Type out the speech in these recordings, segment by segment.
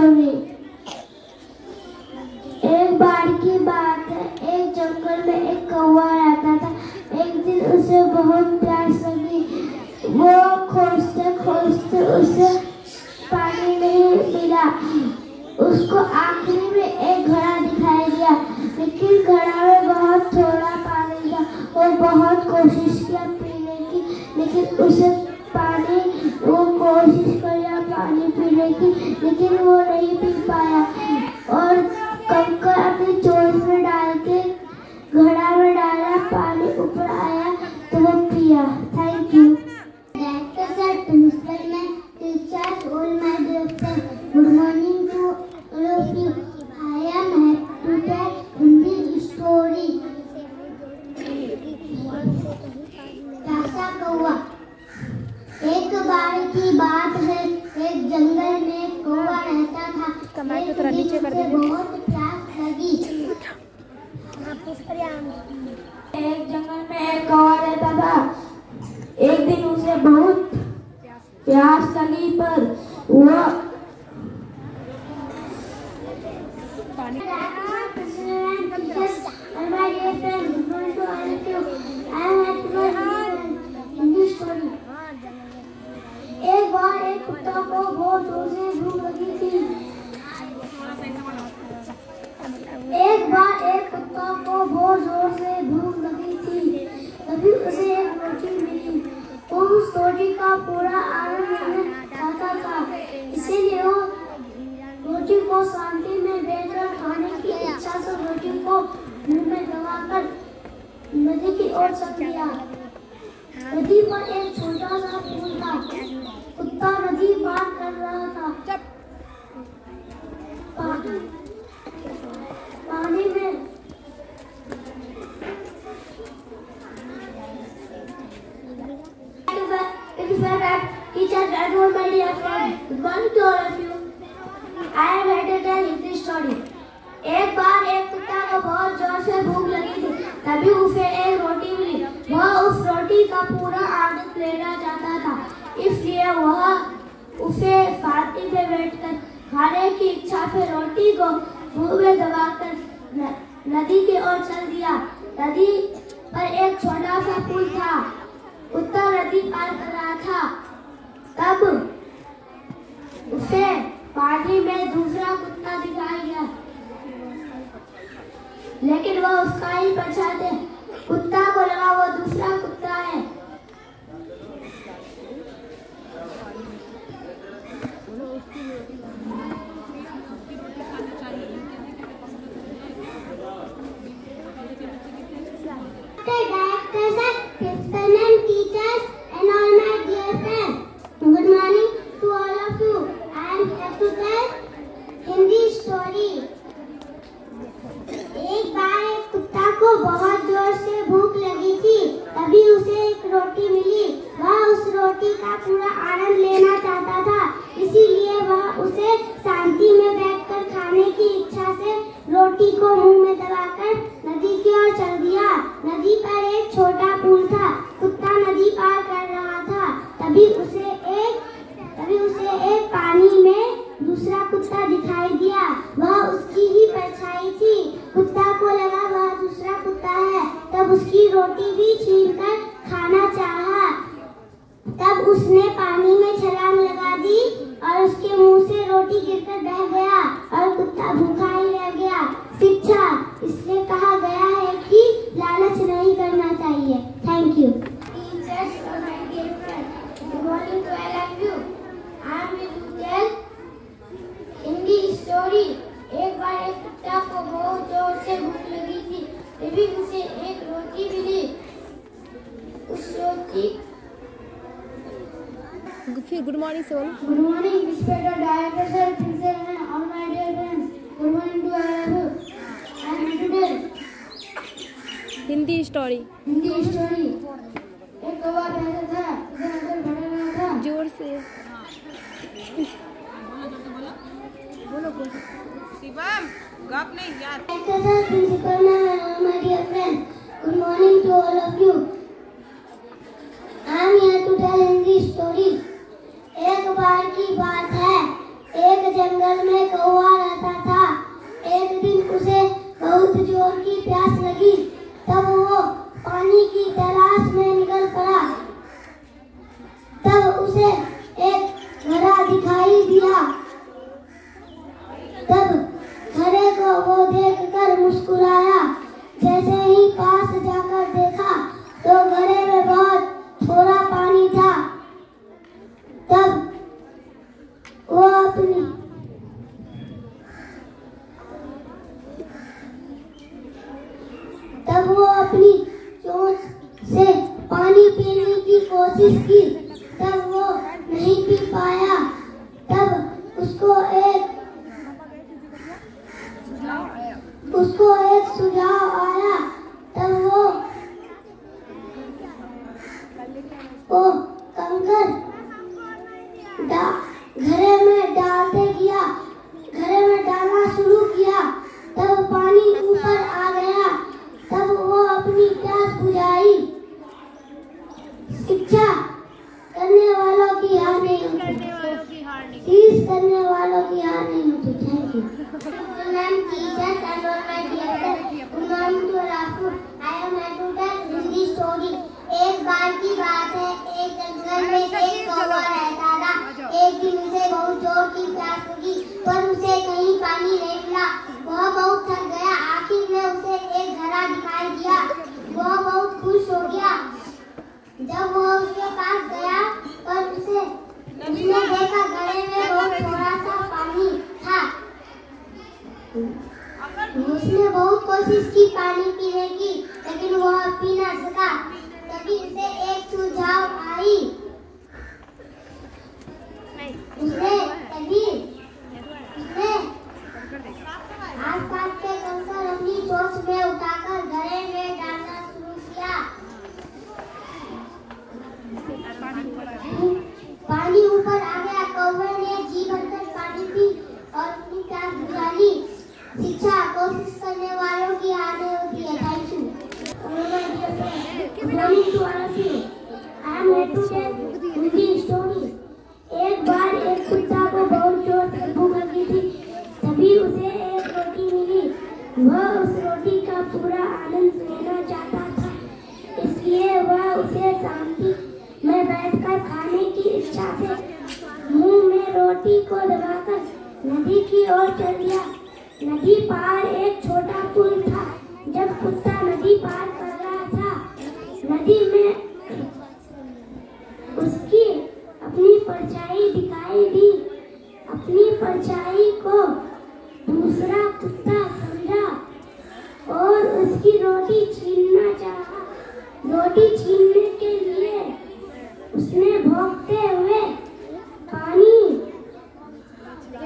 Story. एक बार की बात है, एक जंगल में एक कौवा रहता था। एक दिन उसे बहुत प्यास लगी। वो खोजते खोजते उसे पानी नहीं मिला। उसको आखिरी में एक घड़ा दिखाई दिया, लेकिन घड़ा में बहुत थोड़ा पानी था। वो बहुत कोशिश किया पीने की, लेकिन उसे वो कोशिश किया पानी पीने की, लेकिन वो नहीं पी पाया। और कंकर अपनी चोंच में डाल के घड़ा में डाला, पानी ऊपर आया तो वो पिया। Thank you. Good morning to all of you. I am happy to tell Hindi story. प्यासा कौवा। एक बार की बात है, एक जंगल में कौवा रहता था। एक दिन उसे बहुत प्यास लगी। एक जंगल में एक कौवा रहता था। एक दिन उसे बहुत प्यास लगी, पर वो एक बार एक कुत्ता को बहुत जोर से भूख लगी थी। तभी उसे एक रोटी मिली। वो उस रोटी का पूरा आनंद लेना चाहता था, इसीलिए वो रोटी को शांति में बैठकर खाने की इच्छा से रोटी को मुंह में दबाकर नदी की ओर चल दिया। नदी पर एक छोटा सा पुल था। कुत्ता नदी पार कर रहा था। पानी में teachers and all my dear friends, good morning to all of you. I am here to tell you this story. एक बार एक कुत्ता को बहुत जोर से भूख लगी थी। तभी उसे एक रोटी मिली। वह उस रोटी का पूरा आनंद लेना चाहता था, इसलिए वह उसे शांति में बैठकर खाने की इच्छा से रोटी को मुंह में दबाकर नदी की ओर चल दिया। नदी पर एक छोटा सा पुल था। कुत्ता नदी पार कर रहा था। तब उसे पानी में दूसरा कुत्ता दिखाई दिया, लेकिन वह उसका ही पछाते। कुत्ता को लगा वो दूसरा कुत्ता है। Good morning to all of you. I am here to tell Hindi story. एक बार एक कुत्ता को बहुत जोर से भूख लगी थी। तभी उसे एक रोटी मिली। वह उस रोटी का पूरा आनंद लेना चाहता था, इसीलिए वह उसे शांति में बैठकर खाने की इच्छा से रोटी को मुंह में दबाकर नदी की ओर चल दिया। नदी पर एक छोटा पुल था। कुत्ता नदी पार कर रहा था। तभी उसे एक पानी में दूसरा कुत्ता दिखाई दिया। वह उसकी ही परछाई थी। कुत्ता को लगा वह दूसरा कुत्ता है। तब उसकी रोटी भी छीनकर खाना चाहा। तब उसने पानी में छलांग लगा दी और उसके मुंह से रोटी गिरकर बह गया और कुत्ता भूखा ही रह गया। शिक्षा, इसलिए कहा गया है कि लालच नहीं करना चाहिए। Thank you. Good morning to all of you. I am here to tell Hindi story. एक बार एक कुत्ता को बहुत जोर से भूख लगी थी। तभी उसे एक रोटी मिली। उस रोटी फिर गुड मॉर्निंग से बोलो। Good morning inspector director sir, principal and all my dear friends. Good morning to all of you. I am here to tell Hindi story. एक कौवा रहता था, उसे अंदर भरा रहा था। जोर से बोलो। शिवम, गप नहीं यार। Principal and my dear friends, good morning to all of you. I am here to tell Hindi story. एक बार की बात है, एक जंगल में कौवा रहता था। एक दिन उसे बहुत जोर की प्यास लगी, तब वो पानी की तलाश में निकल पड़ा। तब उसे एक घड़ा दिखाई दिया। तब घड़े को वो देखकर मुस्कुराया। जैसे ही पास जाकर देखा तो घड़े में बहुत थोड़ा पानी था। तब वो अपनी चोंच से पानी पीने की कोशिश की। तब वो नहीं पी पाया। तब उसको एक सुझाव आया। तब वो कंकर घड़े में डालना शुरू किया। तब पानी ऊपर आ गया। तब वो अपनी प्यास बुझाई। शिक्षा करने वालों की हार नहीं होती। टीच करने वालों की हार नहीं होती। Thank you. Ma'am, teachers and all my dear friends, good morning to Rahul. I am here to tell Hindi story. एक बार की बात है, एक जंगल में एक कौवा रहता था। एक दिन उसे बहुत जोर की प्यास लगी, पर उसे कहीं पानी नहीं मिला। वह बहुत थक गया। आखिर में उसे एक घड़ा दिखाई दिया। वह बहुत खुश हो गया। जब वह उसके पास गया पर उसने देखा घड़े में बहुत थोड़ा सा पानी था। उसने बहुत कोशिश की पानी पीने की, लेकिन वह पी ना सका। तभी उसे एक सुझाव आई। उसने आसपास के कंकर अपनी चोंच में उठाकर घड़े में डालना शुरू किया। पानी ऊपर आ गया। कौवे ने जी भरकर पानी पी और अपनी प्यास बुझा ली। शिक्षा कोशिश करने वालों की हार नहीं होती है। Thank you. हिंदी स्टोरी। एक बार एक कुत्ता को बहुत जोर से भूख लगी थी। तभी उसे एक रोटी मिली। वह उस रोटी का पूरा आनंद लेना चाहता था, इसलिए वह उसे शांति में बैठकर खाने की इच्छा से मुंह में रोटी को दबाकर नदी की ओर चल दिया। नदी पार एक छोटा पुल था। जब कुत्ता नदी पार कर रहा था, नदी में उसकी अपनी परछाई दिखाई दी। अपनी परछाई को दूसरा कुत्ता समझा और उसकी रोटी छीनना चाहा। रोटी छीनने के लिए उसने भौंकते हुए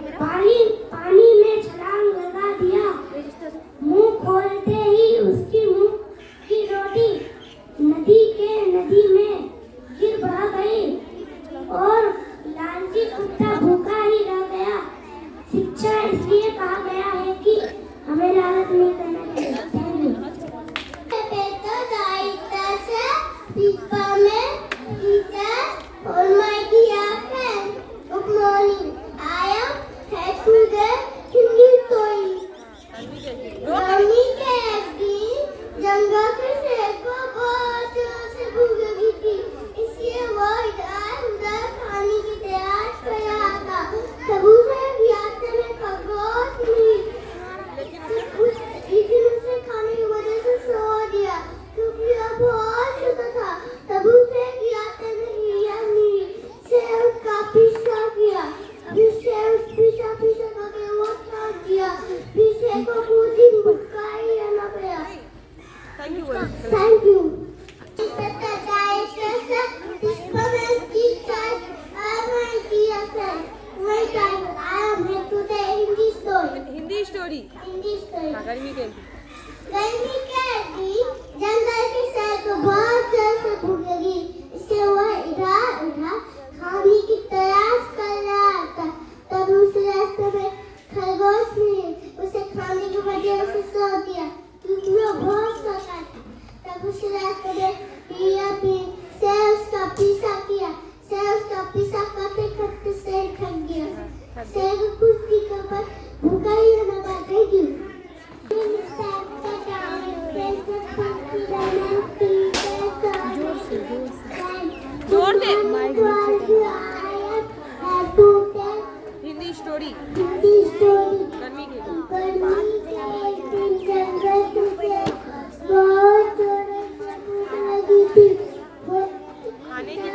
पानी में छलांग लगा दिया। मुंह खोलते ही उसकी मुंह की रोटी नदी में गिर बह गई और लालची कुत्ता भूखा ही रह गया। शिक्षा इसलिए कहा गया है कि हमें लालच नहीं करना चाहिए। जंगल के शेर को बहुत जोर से भूख लगी खाने की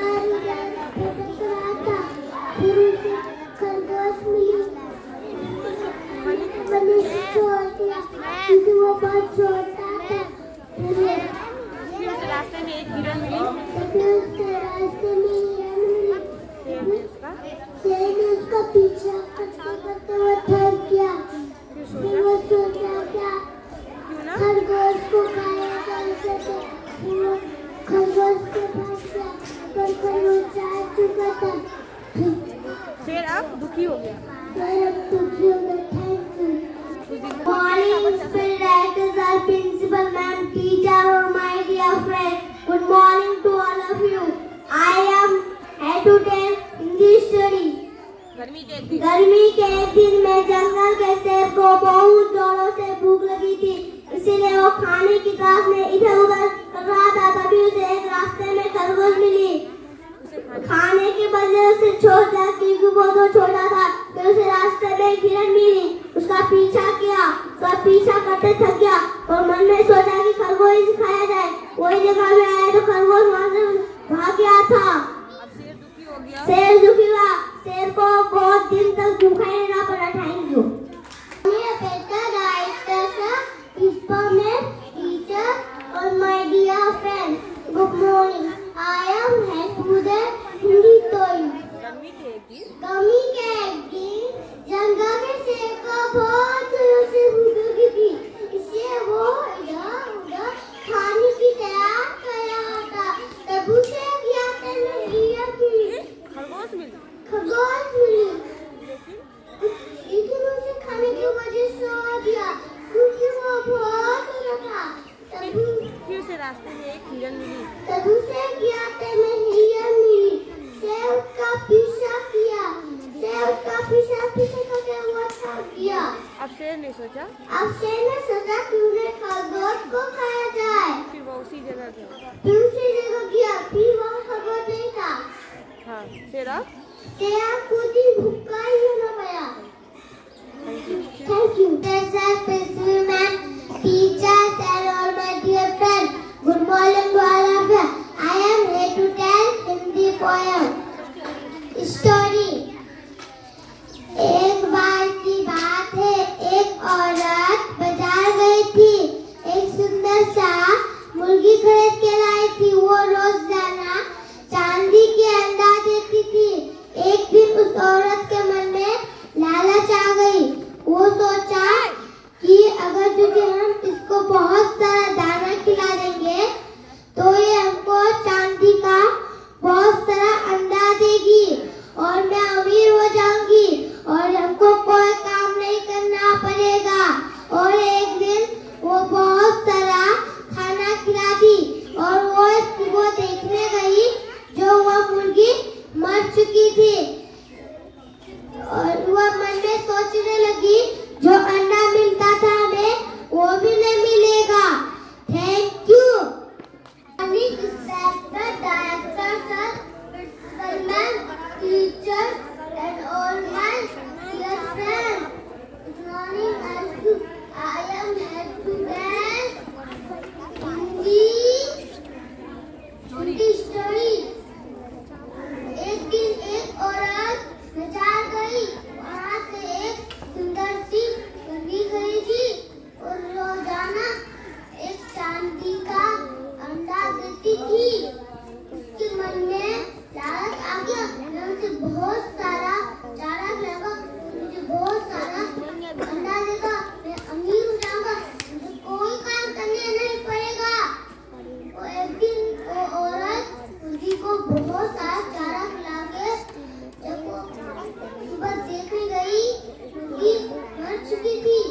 फिर उसे खरगोश मिली। मैंने छोड़ दिया क्योंकि वो बहुत छोटा था। फिर उसे रास्ते में एक हिरन मिली। फिर उसके रास्ते में हिरन मिली। शेर ने उसका शेर ने उसका पीछा करते करते वो थक गया। फिर वो सोचा क्या क्यों ना खरगोश को खाएगा उसे, तो वो खरगोश के पास गया पर खरगोश जा चुका था। शेर अब दुखी हो गया। Morning, spirit actors, our principal ma'am, teacher, or my dear friend. Good morning to all of you. I am here to tell Hindi story. गर्मी के एक दिन में जंगल के शेर को बहुत जोरों से भूख लगी थी, इसीलिए वो खाने की तलाश में इधर उधर कर रहा था। तभी उसे एक रास्ते में खरगोश मिली। खाने के बदले उसे छोड़ दिया क्योंकि वो तो छोटा था। फिर उसे रास्ते में एक हिरन मिली। उसका पीछा किया, उसका पीछा करते थक गया और मन में सोचा कि खरगोश खाया जाए। वही जगह में आया तो खरगोश वहाँ से भाग गया था। अब शेर दुखी हो गया। शेर दुखी हुआ। शेर को बहुत दिन तक भूखा ही रहना पड़ा। Thank you. और my dear friend, good morning. I am here to the Hindi story. गर्मी के एक दिन जंगल में शेर को बहुत जोरों से भूख लगी थी, इसलिए वो इधर उधर खाने की तैयार कर रहा था। तब उसे रास्ते में खरगोश मिली। लेकिन उसे खाने की वजह से सो गया क्योंकि वो बहुत छोटा था। फिर उसे रास्ते में एक हिरन मिली। तब उसे रास्ते में हिरन मिली। शेर उसका पीछा किया। पीछे करके वो थक गया। अब शेर ने सोचा क्यों न खरगोश को खाया जाए। फिर वो उसी जगह गया। फिर वहाँ खरगोश नहीं था। हाँ शेर खुद ही भूखा ही होना पड़ा। Thank you. Principal ma'am, teachers, and all my dear friends. Good morning to all of you. I am here to tell Hindi poem story. एक बार की बात है, एक औरत बाजार गई थी। एक सुंदर सा मुर्गी खरीद के लाई थी। वो रोजाना चांदी के अंडा देती थी। एक दिन उस औरत के मन में लालच आ गई। वो सोचा कि अगर तुझे हम इसको बहुत सारा दाना खिला देंगे तो ये हमको चांदी का बहुत सारा अंडा देगी और मैं अमीर हो जाऊंगी और हमको कोई काम नहीं करना पड़ेगा। और एक दिन वो बहुत सारा खाना खिला दी और वो देखने गई जो वो मुर्गी मर चुकी थी। और वह मन में सोचने लगी जो अंडा मिलता था हमें वो भी नहीं मिलेगा। Thank you. Teachers and all my dear friends. Good morning. I am here to tell Hindi story. एक दिन एक औरत बाजार गई। वहाँ से एक सुंदर सी मुर्गी खरीदी और रोजाना एक चांदी का अंडा देती थी। उसके मन में लालच आ गया। मैं उसे बहुत सारा चारा खिलाऊंगा, मुझे बहुत सारा अंडा देगा, मैं अमीर हो जाऊंगा, मुझे कोई काम करने नहीं पड़ेगा। और एक दिन वो औरत मुर्गी को बहुत सारा चारा खिला के जब वो सुबह देखने गई मुर्गी मर चुकी थी।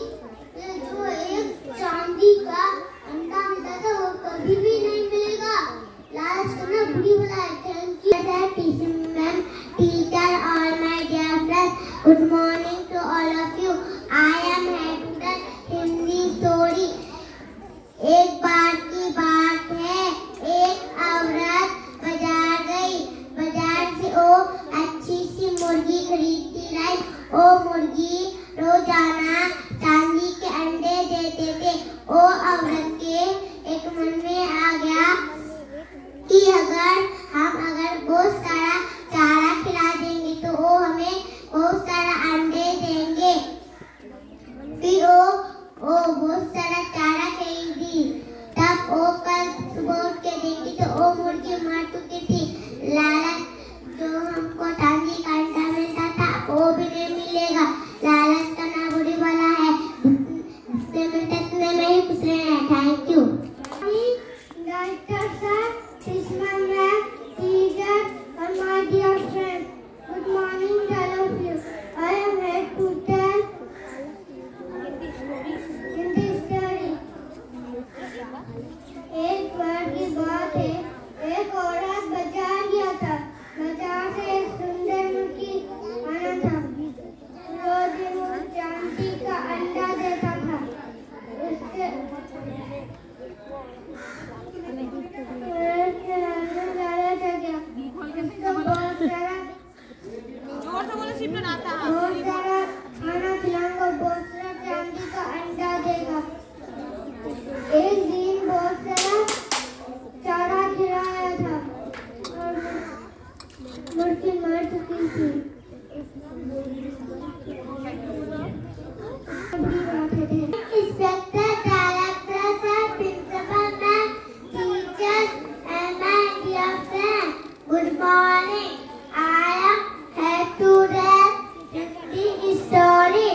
जो एक चांदी का अंडा मिलता था वो कभी भी नहीं मिलेगा। लालच करना बुरी भला है। थैंक यू मैम, टीचर और my dear friends. Good morning to all of you. I am here to tell Hindi story. एक बार की बात है, एक औरत बाजार गई। बाजार से वो अच्छी सी मुर्गी खरीदती लाई। वो मुर्गी रोजाना चांदी के अंडे देते थे। वो औरत के एक मन में आ गया मुर्गी मर चुकी थी। लालच जो हमको चांदी का अंडा मिलता था वो भी नहीं मिलेगा। लालच करना बुरी बला है, जितने मिलते उतने में ही खुश रहना है। Thank you. Doctor sir, Krishna ma'am, teacher, and my dear friends. Good morning to all of you. I am here to tell Hindi story. एक बार की बात है, एक औरत बाजार गया था। बाजार से एक सुंदर मुर्गी आना था। रोज वो चांदी का अंडा देता था। उसके जोर से बोलो, सिर्फ आता है। बहुत सारा खाना खिलाऊंगा, बहुत सारा चांदी का अंडा देगा। एक दिन बहुत सारा चारा खिलाया था और मुर्गी मर चुकी थी। Inspector, director sir, principal ma'am, teachers and my dear friend, good morning. I am here to tell Hindi story.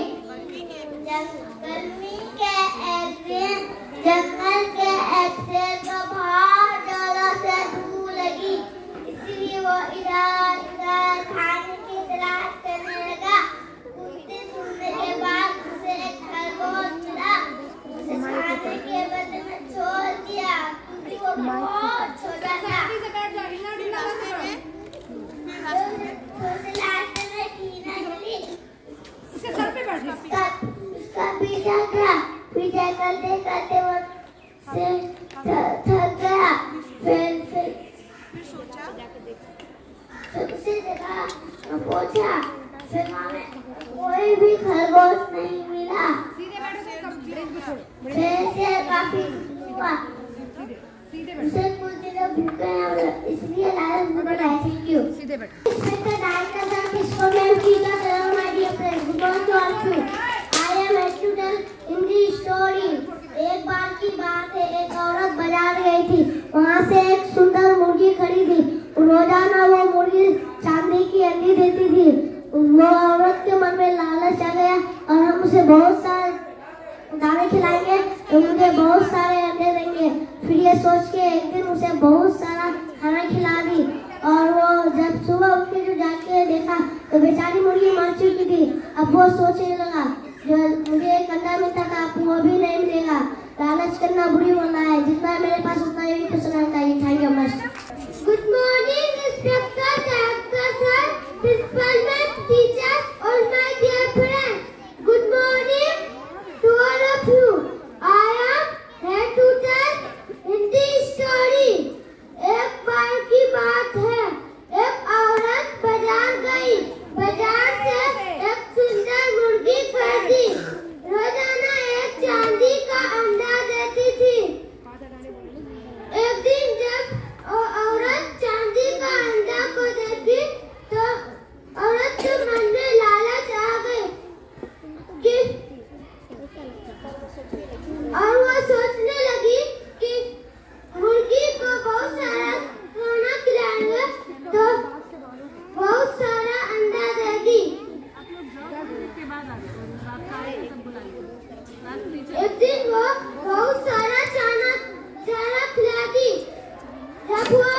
जंगल के एक शेर को बहुत जोरों से भूख लगी, इसलिए वो इधर उधर खाने की तलाश करने लगा। कुछ दिन घूमने के बाद उसे एक खरगोश मिला। उसे खाने के बदले में छोड़ दिया क्योंकि वो बहुत छोटा था। उसका पीछा किया। पीछा करते करते वो थक गया। फिर उसे देखा, पूछा, फिर वहाँ में कोई भी खरगोश नहीं मिला। फिर काफी हुआ। उसे कुछ दिनों भूखे हैं, इसलिए लालच में पड़ा। Thank you. Inspector director sir, किसको मैं teacher sir, my dear friend, good morning to all of you. I am here to tell Hindi story. एक बार की बात है, एक औरत बाजार गई थी। वहाँ से एक सुंदर मुर्गी खरीदी। रोजाना वो मुर्गी चांदी की अंडी देती थी। वो औरत के मन में लालच आ गया और हम उसे बहुत सारे दाने खिलाएंगे तो मुझे बहुत सारे अंडे देंगे। फिर ये सोच के एक दिन उसे बहुत सारा खाना खिला दी और वो जब सुबह उठ के जो जाके देखा तो बेचारी मुर्गी मर चुकी थी। अब वो सोचने लगा, जो मुझे एक अंडा मिलता था अब वो भी नहीं मिलेगा। लालच करना बुरी बला है, जितना मेरे पास उतना ही तो सुनाना चाहिए। Thank you much. Good morning inspector, director sir, principal ma'am, teacher और my dear friend, good morning to all of you. I am here to tell Hindi story. एक बार की बात है, एक औरत बाजार गई। बाजार से एक सुंदर मुर्गी खरीदी। रोजाना एक चांदी का अंडा देती थी। एक दिन जब औरत चांदी का अंडा को देखी तो औरत के मन में लालच आ गई कि और वो सोचने लगी कि मुर्गी को बहुत सारा खाना खिलाएंगे तो बहुत सारा अंडा देगी। एक दिन वो बहुत सारा चारा खिलाती। जब वो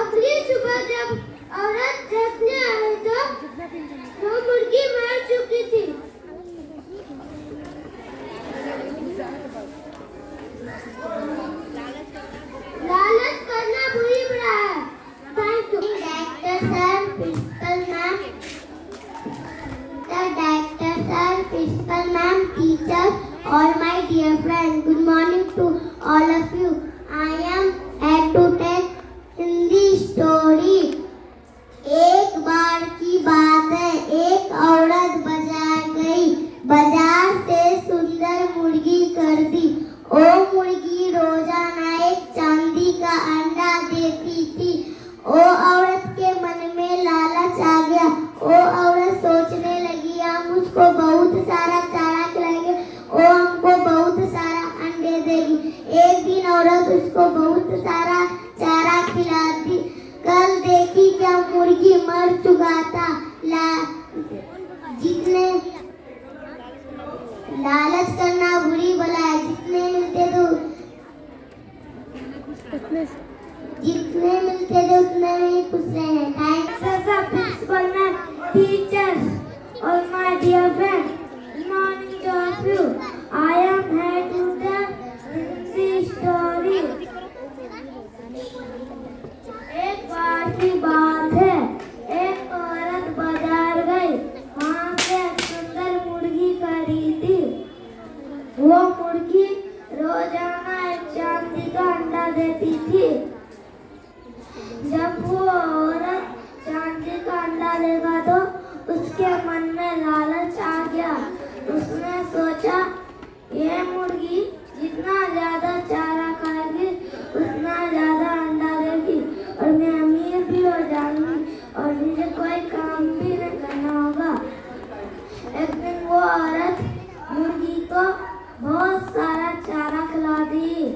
अगली सुबह जब औरत देखने आई तो मुर्गी मर चुकी थी। लालच करना बुरी बुरा है। Thank you. Director sir, principal ma'am, principal ma'am, teacher और my dear friend, good morning to all of you. I am here to tell Hindi story. एक बार की बात है, एक औरत बाजार गई। बाजार से सुंदर मुर्गी खरीदी। ओ मुर्गी रोजाना एक चांदी का अंडा देती थी। ओ औरत के मन में लालच आ गया। ओ औरत सोचने लगी, हम उसको बहुत सारा चारा खिलाएंगे, ओ हमको बहुत सारा अंडे देगी। एक दिन औरत उसको बहुत सारा चारा खिलाती। कल देखी क्या मुर्गी मर चुका था। जितने लालच करना बुरी बला है। जितने मिलते थे उतने ही खुश रहे। Thanks for teachers, all my dear friends. Good morning to all of you. I am here to tell Hindi story. एक बार की बात है, एक औरत बाजार गई। वहाँ से एक सुंदर मुर्गी खरीदी। वो मुर्गी रोजाना एक चांदी का अंडा देती थी। जब वो औरत चांदी का अंडा लेगा तो उसके मन में लालच आ गया। उसने सोचा ये मुर्गी जितना ज्यादा चारा खाएगी उतना ज्यादा अंडा देगी और मैं अमीर भी हो जाऊंगी और मुझे कोई काम भी नहीं करना होगा। एक दिन वो औरत मुर्गी को बहुत सारा चारा खिला दी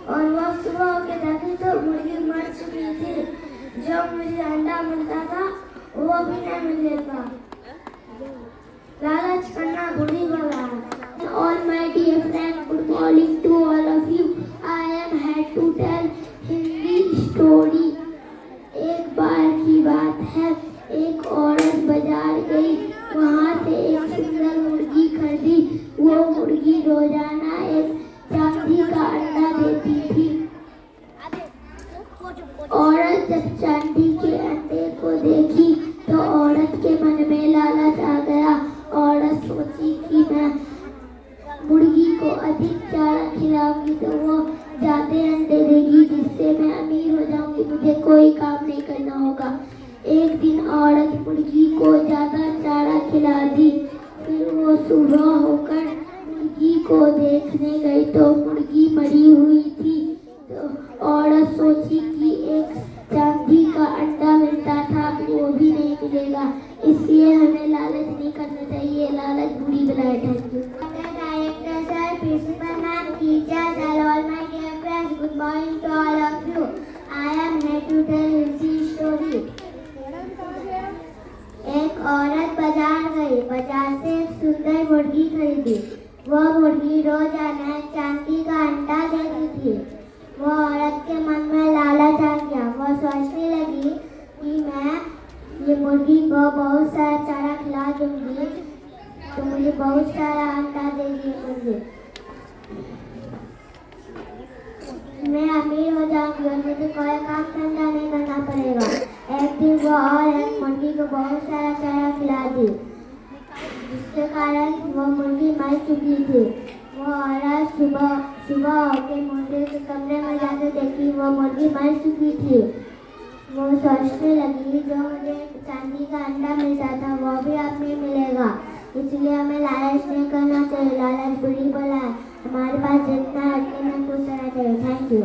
और वो सुबह होके देखी तो मुर्गी मर चुकी थी। जो मुझे अंडा मिलता था वो भी नहीं मिलेगा। लालच करना बुरी बला है। All my dear friends, good morning to all of you. I am here to tell Hindi story. एक बार की बात है, एक औरत बाजार गई। वहाँ से एक सुंदर मुर्गी खरीदी। वो मुर्गी रोजाना एक चांदी का अंडा देती थी। औरत जब चांदी के अंडे को देखी तो औरत के मन में लालच आ गया। औरत सोची कि मैं मुर्गी को अधिक चारा खिलाऊंगी तो वो ज्यादा अंडे देगी जिससे मैं अमीर हो जाऊंगी। मुझे कोई काम नहीं करना होगा। एक दिन औरत मुर्गी को ज्यादा चारा खिला दी। फिर वो सुबह होकर मुर्गी को देखने गई तो मुर्गी मरी हुई थी। तो औरत सोची कि एक चांदी का अंडा मिलता था वो भी नहीं मिलेगा, इसलिए हमें लालच नहीं करना चाहिए। लालच बुरी बला है। Thank you. Director sir, principal ma'am, teachers and all my dear friends, good morning to all of you. I am here to tell Hindi story. एक औरत बाजार गई। बाजार से एक सुंदर मुर्गी खरीदी। वह मुर्गी रोजाना चांदी का अंडा देती थी। वो औरत के मन में लालच आ गया। वह सोचने लगी कि मैं ये मुर्गी को बहुत सारा चारा खिला दूंगी तो मुझे बहुत सारा अंडा देगी मुर्गी। मैं अमीर हो जाऊंगी और मुझे कोई काम धंधा नहीं करना पड़ेगा। एक दिन वो औरत मुर्गी को बहुत सारा चारा खिला दी जिसके कारण वो मुर्गी मर चुकी थी। वो औरत सुबह होकर मुर्गी के कमरे में जाकर देखी वो मुर्गी मर चुकी थी। वो सोचने लगी जो मुझे चांदी का अंडा मिलता था वो भी अब नहीं मिलेगा, इसलिए हमें लालच नहीं करना चाहिए। लालच बुरी बला है। हमारे पास जितना है उतना खुश रहना चाहिए। Thank you.